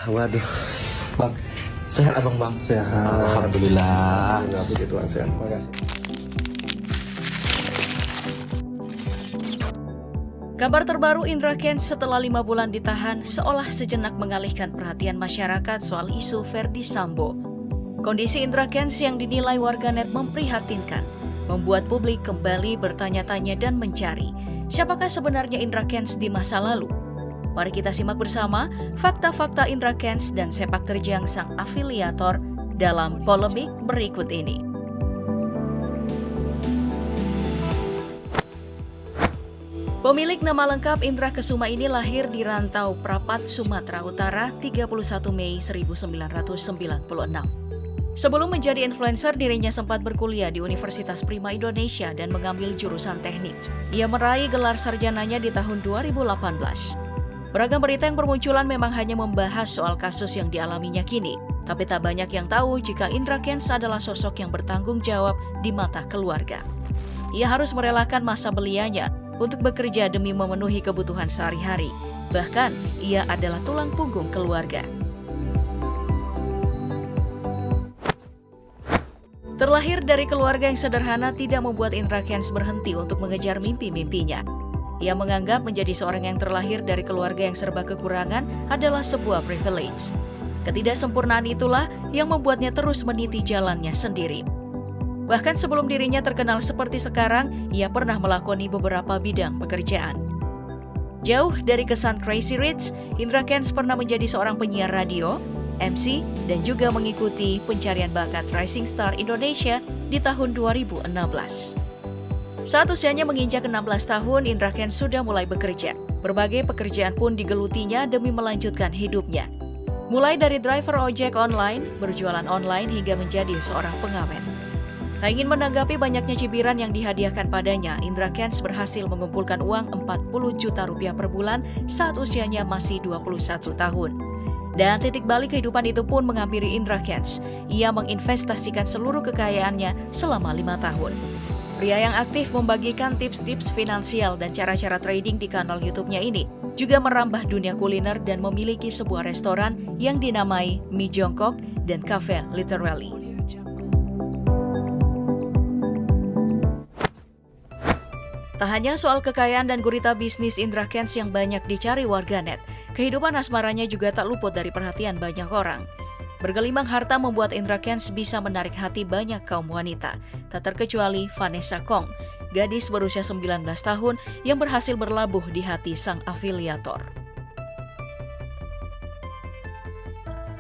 Waduh, Bang, sehat abang bang? sehat. Alhamdulillah. Alhamdulillah, puji Tuhan sehat. Terima kasih. Kabar terbaru Indra Kents setelah 5 bulan ditahan seolah sejenak mengalihkan perhatian masyarakat soal isu Verdi Sambo. Kondisi Indra Kents yang dinilai warganet memprihatinkan, membuat publik kembali bertanya-tanya dan mencari siapakah sebenarnya Indra Kents di masa lalu. Mari kita simak bersama fakta-fakta Indra Kents dan sepak terjang sang afiliator dalam polemik berikut ini. Pemilik nama lengkap Indra Kesuma ini lahir di Rantau Prapat, Sumatera Utara 31 Mei 1996. Sebelum menjadi influencer, dirinya sempat berkuliah di Universitas Prima Indonesia dan mengambil jurusan teknik. Ia meraih gelar sarjananya di tahun 2018. Beragam berita yang bermunculan memang hanya membahas soal kasus yang dialaminya kini. Tapi tak banyak yang tahu jika Indra Kents adalah sosok yang bertanggung jawab di mata keluarga. Ia harus merelakan masa belianya untuk bekerja demi memenuhi kebutuhan sehari-hari. Bahkan, ia adalah tulang punggung keluarga. Terlahir dari keluarga yang sederhana tidak membuat Indra Kents berhenti untuk mengejar mimpi-mimpinya. Ia menganggap menjadi seorang yang terlahir dari keluarga yang serba kekurangan adalah sebuah privilege. Ketidaksempurnaan itulah yang membuatnya terus meniti jalannya sendiri. Bahkan sebelum dirinya terkenal seperti sekarang, ia pernah melakoni beberapa bidang pekerjaan. Jauh dari kesan crazy rich, Indra Kents pernah menjadi seorang penyiar radio, MC, dan juga mengikuti pencarian bakat Rising Star Indonesia di tahun 2016. Saat usianya menginjak 16 tahun, Indra Kents sudah mulai bekerja. Berbagai pekerjaan pun digelutinya demi melanjutkan hidupnya. Mulai dari driver ojek online, berjualan online, hingga menjadi seorang pengamen. Tak ingin menanggapi banyaknya cibiran yang dihadiahkan padanya, Indra Kents berhasil mengumpulkan uang 40 juta rupiah per bulan saat usianya masih 21 tahun. Dan titik balik kehidupan itu pun menghampiri Indra Kents. Ia menginvestasikan seluruh kekayaannya selama 5 tahun. Pria yang aktif membagikan tips-tips finansial dan cara-cara trading di kanal YouTube-nya ini juga merambah dunia kuliner dan memiliki sebuah restoran yang dinamai Mie Jongkok dan Cafe Literally. Tak hanya soal kekayaan dan gurita bisnis Indra Kents yang banyak dicari warganet, kehidupan asmaranya juga tak luput dari perhatian banyak orang. Bergelimang harta membuat Indra Kents bisa menarik hati banyak kaum wanita, tak terkecuali Vanessa Kong, gadis berusia 19 tahun yang berhasil berlabuh di hati sang afiliator.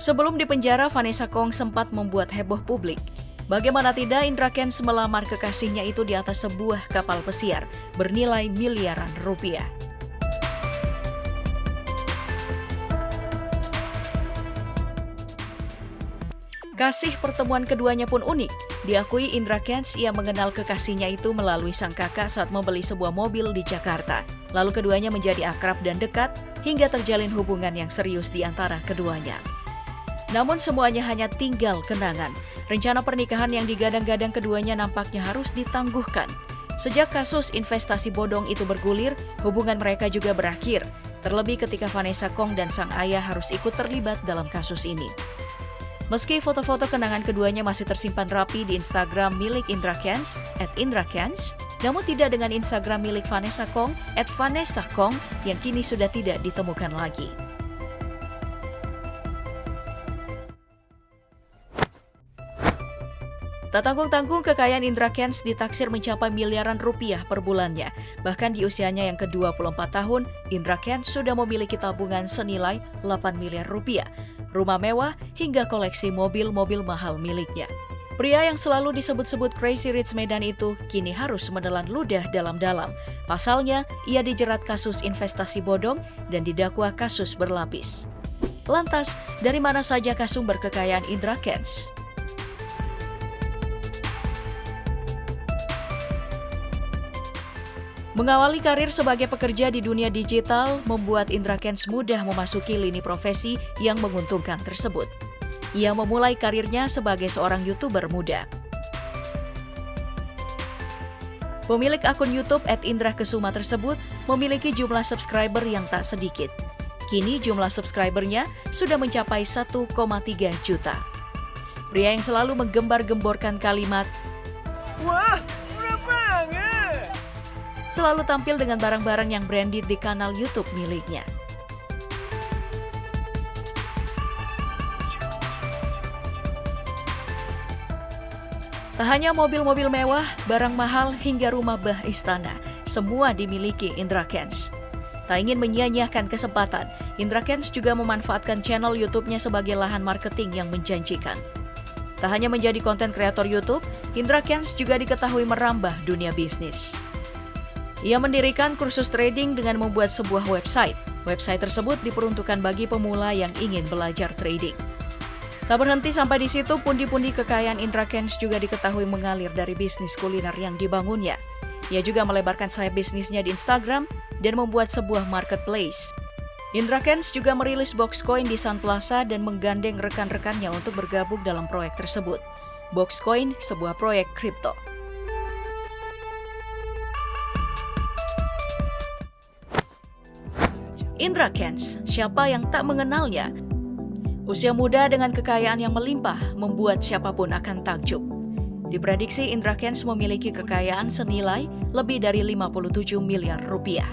Sebelum dipenjara, Vanessa Kong sempat membuat heboh publik. Bagaimana tidak, Indra Kents melamar kekasihnya itu di atas sebuah kapal pesiar bernilai miliaran rupiah. Kasih pertemuan keduanya pun unik. Diakui Indra Kents, ia mengenal kekasihnya itu melalui sang kakak saat membeli sebuah mobil di Jakarta. Lalu keduanya menjadi akrab dan dekat hingga terjalin hubungan yang serius di antara keduanya. Namun semuanya hanya tinggal kenangan. Rencana pernikahan yang digadang-gadang keduanya nampaknya harus ditangguhkan. Sejak kasus investasi bodong itu bergulir, hubungan mereka juga berakhir. Terlebih ketika Vanessa Kong dan sang ayah harus ikut terlibat dalam kasus ini. Meski foto-foto kenangan keduanya masih tersimpan rapi di Instagram milik Indra Kents @IndraKents, namun tidak dengan Instagram milik Vanessa Kong @VanessaKong yang kini sudah tidak ditemukan lagi. Tak tanggung-tanggung, kekayaan Indra Kents ditaksir mencapai miliaran rupiah per bulannya. Bahkan di usianya yang ke-24 tahun, Indra Kents sudah memiliki tabungan senilai 8 miliar rupiah, rumah mewah, hingga koleksi mobil-mobil mahal miliknya. Pria yang selalu disebut-sebut Crazy Rich Medan itu kini harus menelan ludah dalam-dalam. Pasalnya, ia dijerat kasus investasi bodong dan didakwa kasus berlapis. Lantas, dari mana saja sumber kekayaan Indra Kents? Mengawali karir sebagai pekerja di dunia digital membuat Indra Kents mudah memasuki lini profesi yang menguntungkan tersebut. Ia memulai karirnya sebagai seorang YouTuber muda. Pemilik akun YouTube @IndraKesuma tersebut memiliki jumlah subscriber yang tak sedikit. Kini jumlah subscribernya sudah mencapai 1,3 juta. Pria yang selalu menggembar-gemborkan kalimat, "Wah, murah banget!" selalu tampil dengan barang-barang yang branded di kanal YouTube miliknya. Tak hanya mobil-mobil mewah, barang mahal, hingga rumah bah istana, semua dimiliki Indra Kents. Tak ingin menyia-nyiakan kesempatan, Indra Kents juga memanfaatkan channel YouTube-nya sebagai lahan marketing yang menjanjikan. Tak hanya menjadi konten kreator YouTube, Indra Kents juga diketahui merambah dunia bisnis. Ia mendirikan kursus trading dengan membuat sebuah website. Website tersebut diperuntukkan bagi pemula yang ingin belajar trading. Tak berhenti sampai di situ, pundi-pundi kekayaan Indra Kents juga diketahui mengalir dari bisnis kuliner yang dibangunnya. Ia juga melebarkan sayap bisnisnya di Instagram dan membuat sebuah marketplace. Indra Kents juga merilis Boxcoin di Sun Plaza dan menggandeng rekan-rekannya untuk bergabung dalam proyek tersebut. Boxcoin, sebuah proyek kripto. Indra Kents, siapa yang tak mengenalnya? Usia muda dengan kekayaan yang melimpah membuat siapapun akan takjub. Diprediksi Indra Kents memiliki kekayaan senilai lebih dari 57 miliar rupiah.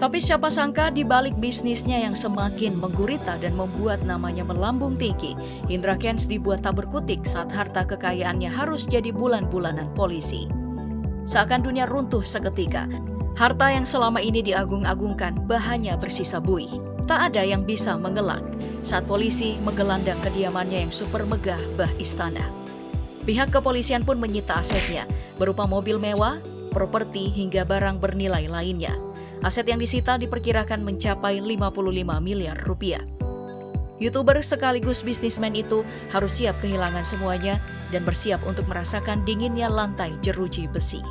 Tapi siapa sangka di balik bisnisnya yang semakin menggurita dan membuat namanya melambung tinggi, Indra Kents dibuat tak berkutik saat harta kekayaannya harus jadi bulan-bulanan polisi. Seakan dunia runtuh seketika, harta yang selama ini diagung-agungkan bahannya bersisa buih. Tak ada yang bisa mengelak saat polisi menggelandang kediamannya yang super megah bah istana. Pihak kepolisian pun menyita asetnya, berupa mobil mewah, properti hingga barang bernilai lainnya. Aset yang disita diperkirakan mencapai 55 miliar rupiah. YouTuber sekaligus bisnismen itu harus siap kehilangan semuanya dan bersiap untuk merasakan dinginnya lantai jeruji besi.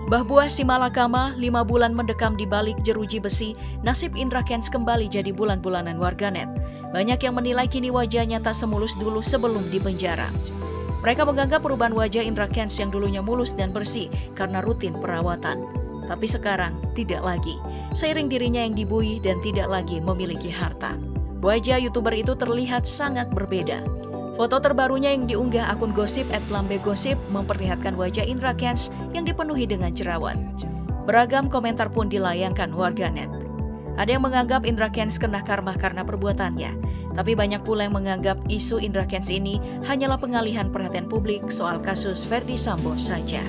Mbah Buah si Malakama 5 bulan mendekam di balik jeruji besi, nasib Indra Kents kembali jadi bulan-bulanan warganet. Banyak yang menilai kini wajahnya tak semulus dulu sebelum dipenjara. Mereka menganggap perubahan wajah Indra Kents yang dulunya mulus dan bersih karena rutin perawatan. Tapi sekarang tidak lagi. Seiring dirinya yang dibui dan tidak lagi memiliki harta. Wajah YouTuber itu terlihat sangat berbeda. Foto terbarunya yang diunggah akun gosip @lambegosip memperlihatkan wajah Indra Kents yang dipenuhi dengan jerawat. Beragam komentar pun dilayangkan warganet. Ada yang menganggap Indra Kents kena karma karena perbuatannya, tapi banyak pula yang menganggap isu Indra Kents ini hanyalah pengalihan perhatian publik soal kasus Ferdy Sambo saja.